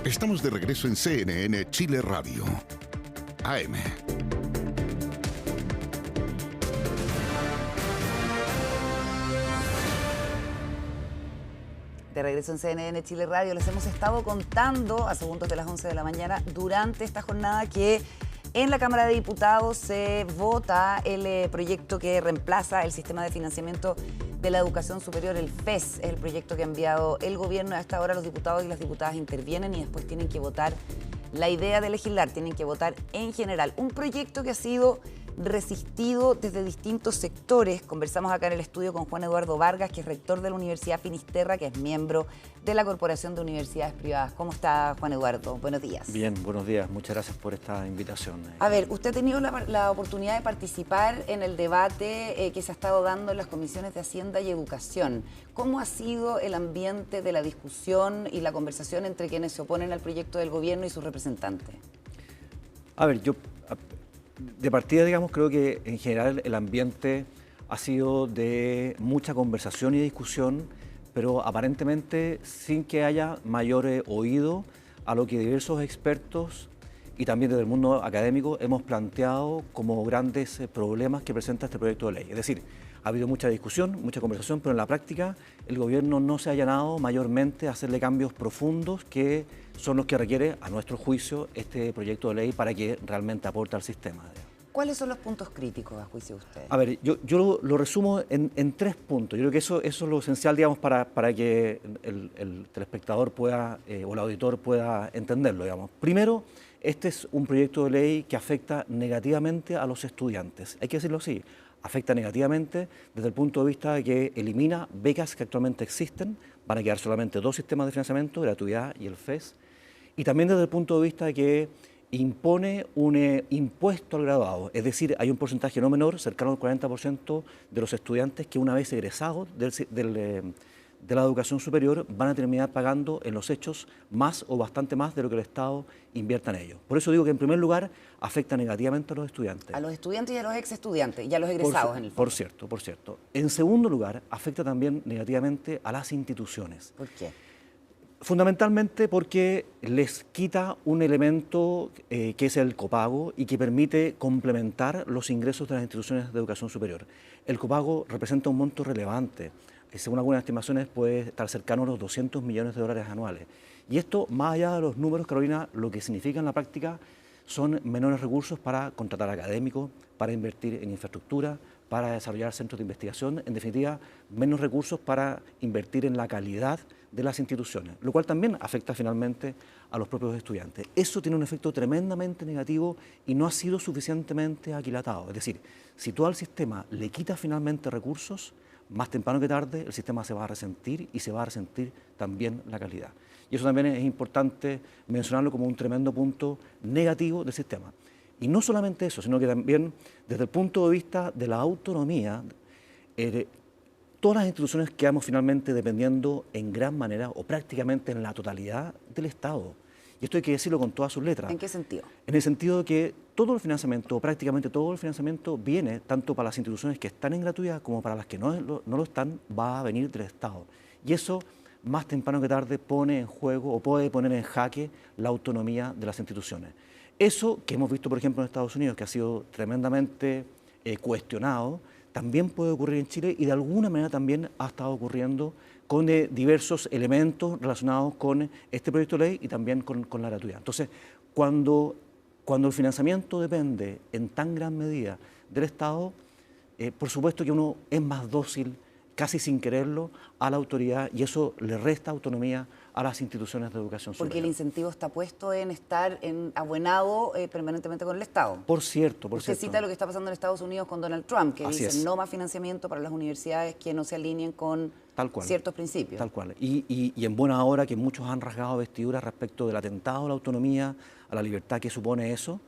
Estamos de regreso en CNN Chile Radio. AM. De regreso en CNN Chile Radio, les hemos estado contando a segundos de las 11 de la mañana durante esta jornada que en la Cámara de Diputados se vota el proyecto que reemplaza el sistema de financiamiento de la educación superior, el FES, es el proyecto que ha enviado el gobierno. A esta hora los diputados y las diputadas intervienen y después tienen que votar la idea de legislar, tienen que votar en general. Un proyecto que ha sido resistido desde distintos sectores. Conversamos acá en el estudio con Juan Eduardo Vargas, que es rector de la Universidad Finisterra, que es miembro de la Corporación de Universidades Privadas. ¿Cómo está, Juan Eduardo? Buenos días. Bien, buenos días. Muchas gracias por esta invitación. A ver, usted ha tenido la oportunidad de participar en el debate que se ha estado dando en las comisiones de Hacienda y Educación. ¿Cómo ha sido el ambiente de la discusión y la conversación entre quienes se oponen al proyecto del gobierno y sus representantes? A ver, yo de partida, digamos, creo que en general el ambiente ha sido de mucha conversación y discusión, pero aparentemente sin que haya mayor oído a lo que diversos expertos y también desde el mundo académico hemos planteado como grandes problemas que presenta este proyecto de ley. Es decir, ha habido mucha discusión, mucha conversación, pero en la práctica el gobierno no se ha allanado mayormente a hacerle cambios profundos que son los que requiere, a nuestro juicio, este proyecto de ley para que realmente aporte al sistema. ¿Cuáles son los puntos críticos, a juicio de usted? A ver, yo lo resumo en 3 puntos. Yo creo que eso es lo esencial, digamos, para que el telespectador pueda, o el auditor pueda entenderlo, digamos. Primero, este es un proyecto de ley que afecta negativamente a los estudiantes. Hay que decirlo así. Afecta negativamente desde el punto de vista de que elimina becas que actualmente existen, van a quedar solamente 2 sistemas de financiamiento, gratuidad y el FES, y también desde el punto de vista de que impone un impuesto al graduado, es decir, hay un porcentaje no menor, cercano al 40% de los estudiantes que una vez egresados de la educación superior van a terminar pagando en los hechos más o bastante más de lo que el Estado invierta en ellos. Por eso digo que en primer lugar afecta negativamente a los estudiantes. A los estudiantes y a los ex estudiantes y a los egresados en el fondo. Por cierto. En segundo lugar, afecta también negativamente a las instituciones. ¿Por qué? Fundamentalmente porque les quita un elemento que es el copago y que permite complementar los ingresos de las instituciones de educación superior. El copago representa un monto relevante. Según algunas estimaciones puede estar cercano a los 200 millones de dólares anuales. Y esto, más allá de los números, Carolina, lo que significa en la práctica son menores recursos para contratar académicos, para invertir en infraestructura, para desarrollar centros de investigación, en definitiva, menos recursos para invertir en la calidad de las instituciones, lo cual también afecta finalmente a los propios estudiantes. Eso tiene un efecto tremendamente negativo y no ha sido suficientemente aquilatado. Es decir, si tú al sistema le quitas finalmente recursos, más temprano que tarde el sistema se va a resentir y se va a resentir también la calidad. Y eso también es importante mencionarlo como un tremendo punto negativo del sistema. Y no solamente eso, sino que también desde el punto de vista de la autonomía, todas las instituciones quedamos finalmente dependiendo en gran manera o prácticamente en la totalidad del Estado. Y esto hay que decirlo con todas sus letras. ¿En qué sentido? En el sentido de que todo el financiamiento, o prácticamente todo el financiamiento, viene tanto para las instituciones que están en gratuidad como para las que no lo están, va a venir del Estado. Y eso, más temprano que tarde, pone en juego o puede poner en jaque la autonomía de las instituciones. Eso que hemos visto, por ejemplo, en Estados Unidos, que ha sido tremendamente cuestionado, también puede ocurrir en Chile y de alguna manera también ha estado ocurriendo con diversos elementos relacionados con este proyecto de ley y también con la gratuidad. Entonces, cuando el financiamiento depende en tan gran medida del Estado, por supuesto que uno es más dócil, casi sin quererlo, a la autoridad y eso le resta autonomía a las instituciones de educación superior. Porque el incentivo está puesto en estar abuenado permanentemente con el Estado. Por cierto. Usted cita lo que está pasando en Estados Unidos con Donald Trump, que Así dice es. no más financiamiento para las universidades que no se alineen con ciertos principios. Tal cual. Y en buena hora que muchos han rasgado vestiduras respecto del atentado a la autonomía, a la libertad que supone eso,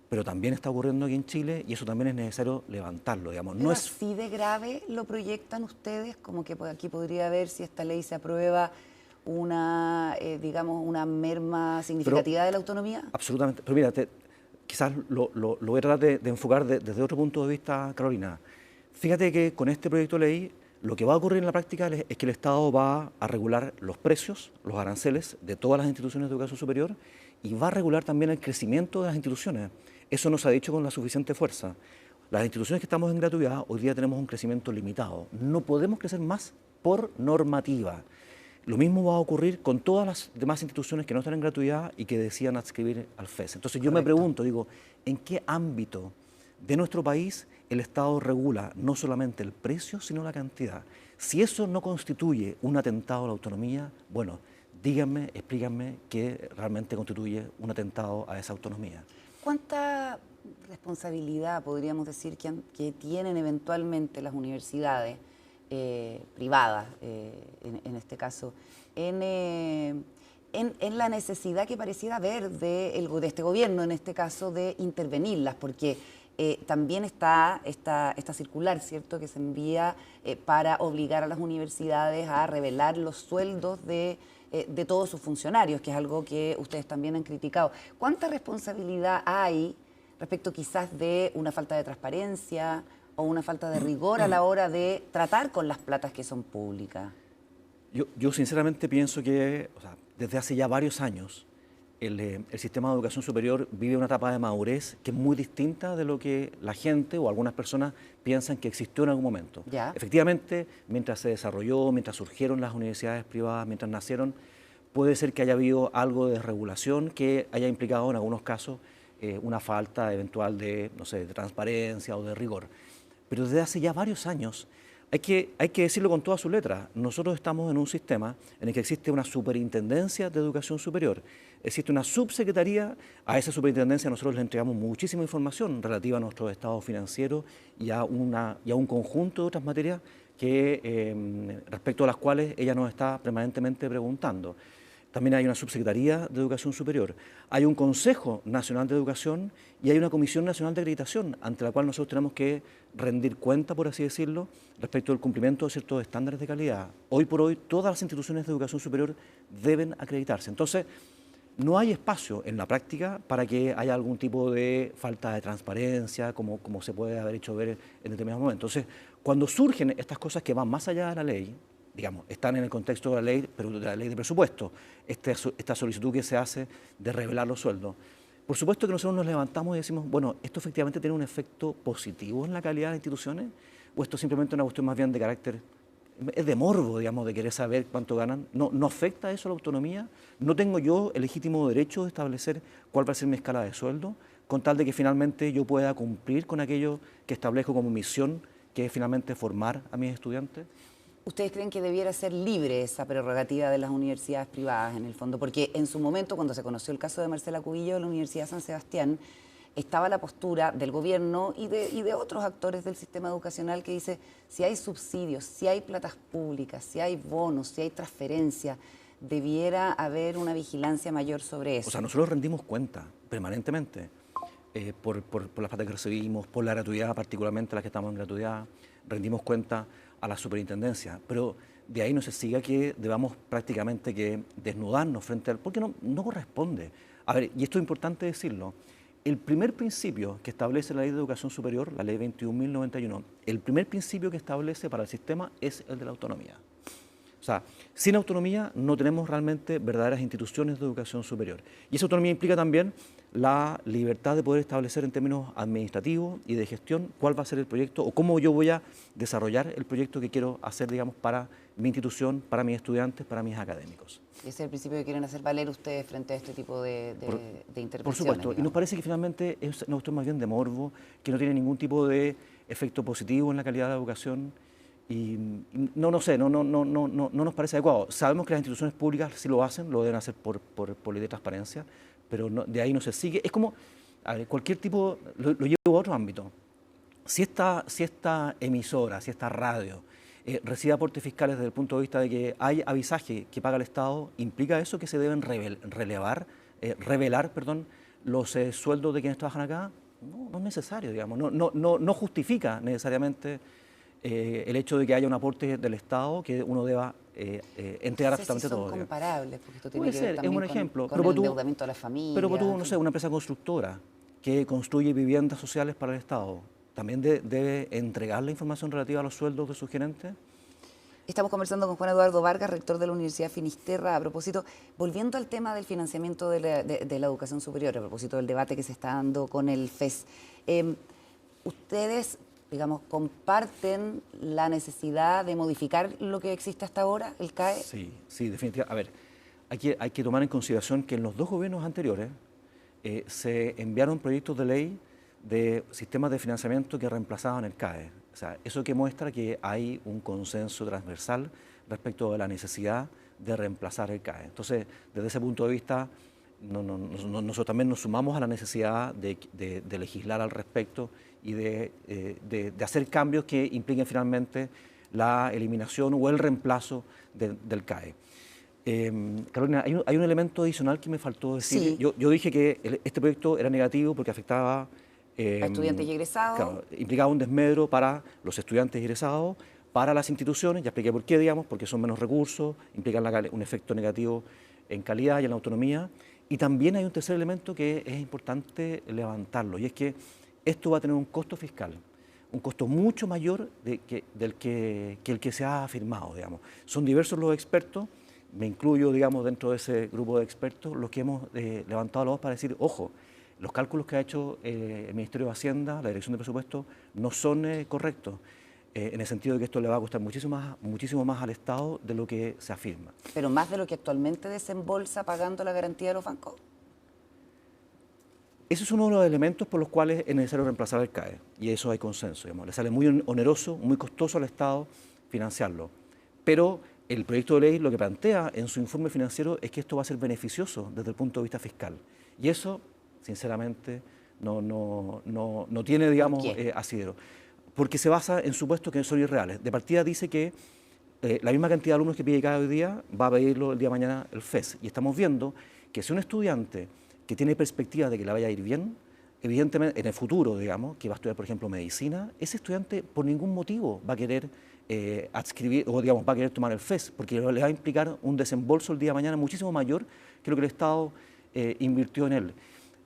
pero también está ocurriendo aquí en Chile y eso también es necesario levantarlo, digamos. ¿Pero así de grave lo proyectan ustedes? Como que aquí podría haber, si esta ley se aprueba, una merma significativa de la autonomía. Absolutamente. Pero mira, quizás lo voy a tratar de enfocar desde otro punto de vista, Carolina. Fíjate que con este proyecto de ley Lo que va a ocurrir en la práctica es que el Estado va a regular los precios, los aranceles de todas las instituciones de educación superior y va a regular también el crecimiento de las instituciones. Eso no se ha dicho con la suficiente fuerza. Las instituciones que estamos en gratuidad, hoy día tenemos un crecimiento limitado. No podemos crecer más por normativa. Lo mismo va a ocurrir con todas las demás instituciones que no están en gratuidad y que decían adscribir al FES. Entonces yo me pregunto, digo, ¿en qué ámbito de nuestro país el Estado regula no solamente el precio, sino la cantidad? Si eso no constituye un atentado a la autonomía, bueno, díganme, explícanme qué realmente constituye un atentado a esa autonomía. ¿Cuánta responsabilidad podríamos decir que tienen eventualmente las universidades privadas, en este caso, en la necesidad que pareciera haber de este gobierno, en este caso, de intervenirlas? Porque también está esta circular, ¿cierto?, que se envía para obligar a las universidades a revelar los sueldos de todos sus funcionarios, que es algo que ustedes también han criticado. ¿Cuánta responsabilidad hay respecto quizás de una falta de transparencia o una falta de rigor a la hora de tratar con las platas que son públicas? Yo sinceramente pienso que, o sea, desde hace ya varios años el sistema de educación superior vive una etapa de madurez que es muy distinta de lo que la gente o algunas personas piensan que existió en algún momento. ¿Ya? Efectivamente, mientras se desarrolló, mientras surgieron las universidades privadas, mientras nacieron, puede ser que haya habido algo de regulación que haya implicado en algunos casos una falta eventual de, no sé, de transparencia o de rigor. Pero desde hace ya varios años hay que decirlo con toda su letra. Nosotros estamos en un sistema en el que existe una superintendencia de educación superior, existe una subsecretaría. A esa superintendencia nosotros le entregamos muchísima información relativa a nuestro estado financiero y a un conjunto de otras materias que, respecto a las cuales ella nos está permanentemente preguntando. También hay una subsecretaría de Educación Superior, hay un Consejo Nacional de Educación y hay una Comisión Nacional de Acreditación, ante la cual nosotros tenemos que rendir cuenta, por así decirlo, respecto al cumplimiento de ciertos estándares de calidad. Hoy por hoy, todas las instituciones de educación superior deben acreditarse. Entonces, no hay espacio en la práctica para que haya algún tipo de falta de transparencia, como se puede haber hecho ver en determinados momentos. Entonces, cuando surgen estas cosas que van más allá de la ley, digamos, están en el contexto de la ley, pero de la ley de presupuesto, esta solicitud que se hace de revelar los sueldos. Por supuesto que nosotros nos levantamos y decimos, bueno, ¿esto efectivamente tiene un efecto positivo en la calidad de las instituciones? ¿O esto es simplemente una cuestión más bien de carácter, es de morbo, digamos, de querer saber cuánto ganan? ¿No afecta eso a la autonomía? ¿No tengo yo el legítimo derecho de establecer cuál va a ser mi escala de sueldo, con tal de que finalmente yo pueda cumplir con aquello que establezco como misión, que es finalmente formar a mis estudiantes? ¿Ustedes creen que debiera ser libre esa prerrogativa de las universidades privadas, en el fondo? Porque en su momento, cuando se conoció el caso de Marcela Cubillo de la Universidad de San Sebastián, estaba la postura del gobierno y de otros actores del sistema educacional que dice, si hay subsidios, si hay platas públicas, si hay bonos, si hay transferencias, debiera haber una vigilancia mayor sobre eso. O sea, nosotros rendimos cuenta permanentemente por las platas que recibimos, por la gratuidad, particularmente las que estamos en gratuidad, rendimos cuenta a la superintendencia, pero de ahí no se siga que debamos prácticamente que desnudarnos frente al... porque no corresponde. A ver, y esto es importante decirlo, el primer principio que establece la Ley de Educación Superior, la Ley 21.091, el primer principio que establece para el sistema es el de la autonomía. O sea, sin autonomía no tenemos realmente verdaderas instituciones de educación superior. Y esa autonomía implica también la libertad de poder establecer en términos administrativos y de gestión cuál va a ser el proyecto o cómo yo voy a desarrollar el proyecto que quiero hacer, digamos, para mi institución, para mis estudiantes, para mis académicos. Ese es el principio que quieren hacer valer ustedes frente a este tipo de intervenciones. Por supuesto, digamos. Y nos parece que finalmente es una cuestión más bien de morbo, que no tiene ningún tipo de efecto positivo en la calidad de la educación. Y no nos parece adecuado. Sabemos que las instituciones públicas sí lo hacen, lo deben hacer por ley de transparencia, pero de ahí no se sigue. Es como, a ver, cualquier tipo, lo llevo a otro ámbito. Si esta emisora, si esta radio recibe aportes fiscales desde el punto de vista de que hay avisaje que paga el Estado, ¿implica eso que se deben revelar los sueldos de quienes trabajan acá? No es necesario, digamos, no justifica necesariamente el hecho de que haya un aporte del Estado que uno deba entregar absolutamente todo. Son comparables, porque esto tiene puede que ser, ver también es un ejemplo, con el endeudamiento de la familia. Pero tú, no sé, una empresa constructora que construye viviendas sociales para el Estado, ¿también debe entregar la información relativa a los sueldos de sus gerentes? Estamos conversando con Juan Eduardo Vargas, rector de la Universidad Finisterra, a propósito, volviendo al tema del financiamiento de la educación superior, a propósito del debate que se está dando con el FES. ¿Ustedes, digamos, comparten la necesidad de modificar lo que existe hasta ahora, el CAE? Sí, definitivamente. A ver, hay que tomar en consideración que en los dos gobiernos anteriores se enviaron proyectos de ley de sistemas de financiamiento que reemplazaban el CAE. O sea, eso que muestra que hay un consenso transversal respecto de la necesidad de reemplazar el CAE. Entonces, desde ese punto de vista, nosotros también nos sumamos a la necesidad de legislar al respecto y de hacer cambios que impliquen finalmente la eliminación o el reemplazo del CAE. Carolina, hay un elemento adicional que me faltó decir. Sí. Yo dije que este proyecto era negativo porque afectaba A estudiantes y egresados. Claro, implicaba un desmedro para los estudiantes y egresados, para las instituciones, ya expliqué por qué, digamos, porque son menos recursos, implican un efecto negativo en calidad y en la autonomía. Y también hay un tercer elemento que es importante levantarlo, y es que esto va a tener un costo fiscal, un costo mucho mayor el que se ha afirmado, digamos. Son diversos los expertos, me incluyo, digamos, dentro de ese grupo de expertos, los que hemos levantado la voz para decir, ojo, los cálculos que ha hecho el Ministerio de Hacienda, la Dirección de Presupuesto, no son correctos, en el sentido de que esto le va a costar muchísimo más al Estado de lo que se afirma. ¿Pero más de lo que actualmente desembolsa pagando la garantía de los bancos? Ese es uno de los elementos por los cuales es necesario reemplazar el CAE, y eso hay consenso, digamos. Le sale muy oneroso, muy costoso al Estado financiarlo. Pero el proyecto de ley lo que plantea en su informe financiero es que esto va a ser beneficioso desde el punto de vista fiscal. Y eso, sinceramente, no tiene, digamos, asidero. Porque se basa en supuestos que son irreales. De partida dice que la misma cantidad de alumnos que pide cada día va a pedirlo el día de mañana el FES. Y estamos viendo que si un estudiante que tiene perspectiva de que le vaya a ir bien, evidentemente en el futuro, digamos, que va a estudiar, por ejemplo, medicina, ese estudiante por ningún motivo va a querer adscribir, o digamos, va a querer tomar el FES, porque le va a implicar un desembolso el día de mañana muchísimo mayor que lo que el Estado invirtió en él.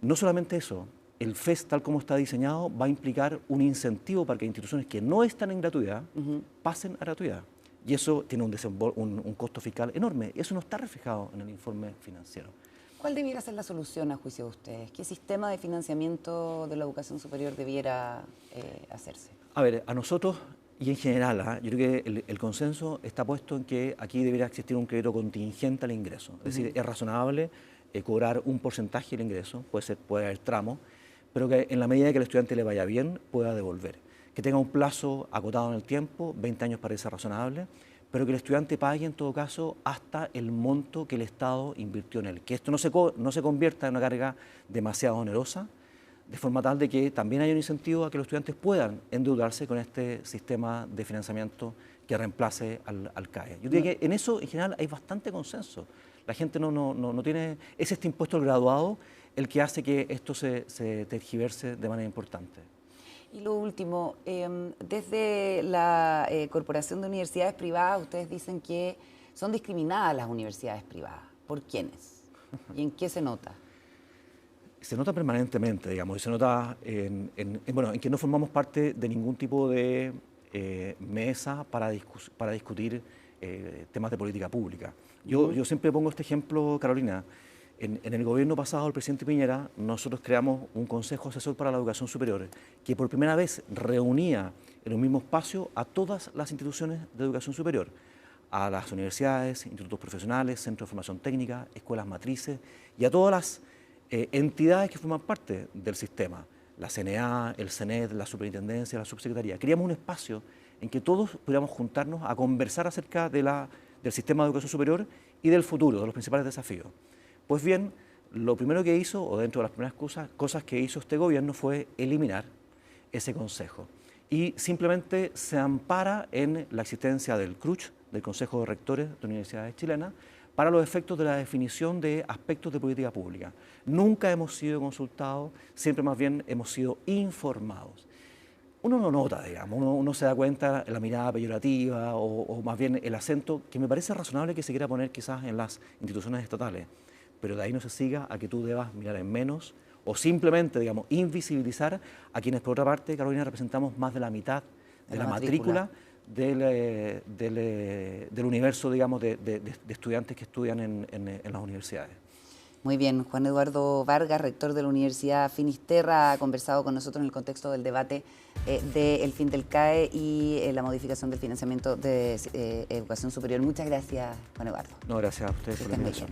No solamente eso, el FES, tal como está diseñado, va a implicar un incentivo para que instituciones que no están en gratuidad pasen a gratuidad. Y eso tiene un costo fiscal enorme. Eso no está reflejado en el informe financiero. ¿Cuál debiera ser la solución, a juicio de ustedes? ¿Qué sistema de financiamiento de la educación superior debiera hacerse? A ver, a nosotros y en general, yo creo que el consenso está puesto en que aquí debería existir un crédito contingente al ingreso. Es decir, es razonable cobrar un porcentaje del ingreso, puede haber tramos, pero que en la medida que el estudiante le vaya bien, pueda devolver. Que tenga un plazo acotado en el tiempo, 20 años parece razonable, pero que el estudiante pague en todo caso hasta el monto que el Estado invirtió en él. Que esto no se convierta en una carga demasiado onerosa, de forma tal de que también haya un incentivo a que los estudiantes puedan endeudarse con este sistema de financiamiento que reemplace al CAE. Yo diría que en eso, en general, hay bastante consenso. La gente no tiene... Es este impuesto al graduado el que hace que esto se tergiverse de manera importante. Y lo último, desde la Corporación de Universidades Privadas, ustedes dicen que son discriminadas las universidades privadas. ¿Por quiénes? ¿Y en qué se nota? Se nota permanentemente, digamos, y se nota en que no formamos parte de ningún tipo de mesa para discutir temas de política pública. Yo siempre pongo este ejemplo, Carolina. En el gobierno pasado, el presidente Piñera, nosotros creamos un Consejo Asesor para la Educación Superior que por primera vez reunía en un mismo espacio a todas las instituciones de educación superior, a las universidades, institutos profesionales, centros de formación técnica, escuelas matrices y a todas las entidades que forman parte del sistema, la CNA, el CENED, la Superintendencia, la Subsecretaría. Queríamos un espacio en que todos pudiéramos juntarnos a conversar acerca del sistema de educación superior y del futuro, de los principales desafíos. Pues bien, lo primero que hizo, o dentro de las primeras cosas que hizo este gobierno fue eliminar ese consejo. Y simplemente se ampara en la existencia del CRUCH, del Consejo de Rectores de Universidades Chilenas, para los efectos de la definición de aspectos de política pública. Nunca hemos sido consultados, siempre más bien hemos sido informados. Uno no nota, digamos, uno se da cuenta la mirada peyorativa o más bien el acento que me parece razonable que se quiera poner quizás en las instituciones estatales, pero de ahí no se siga a que tú debas mirar en menos o simplemente, digamos, invisibilizar a quienes, por otra parte, Carolina, representamos más de la mitad de la matrícula del universo, digamos, de estudiantes que estudian en las universidades. Muy bien, Juan Eduardo Vargas, rector de la Universidad Finisterra, ha conversado con nosotros en el contexto del debate del fin del CAE y la modificación del financiamiento de educación superior. Muchas gracias, Juan Eduardo. No, gracias a ustedes por la invitación.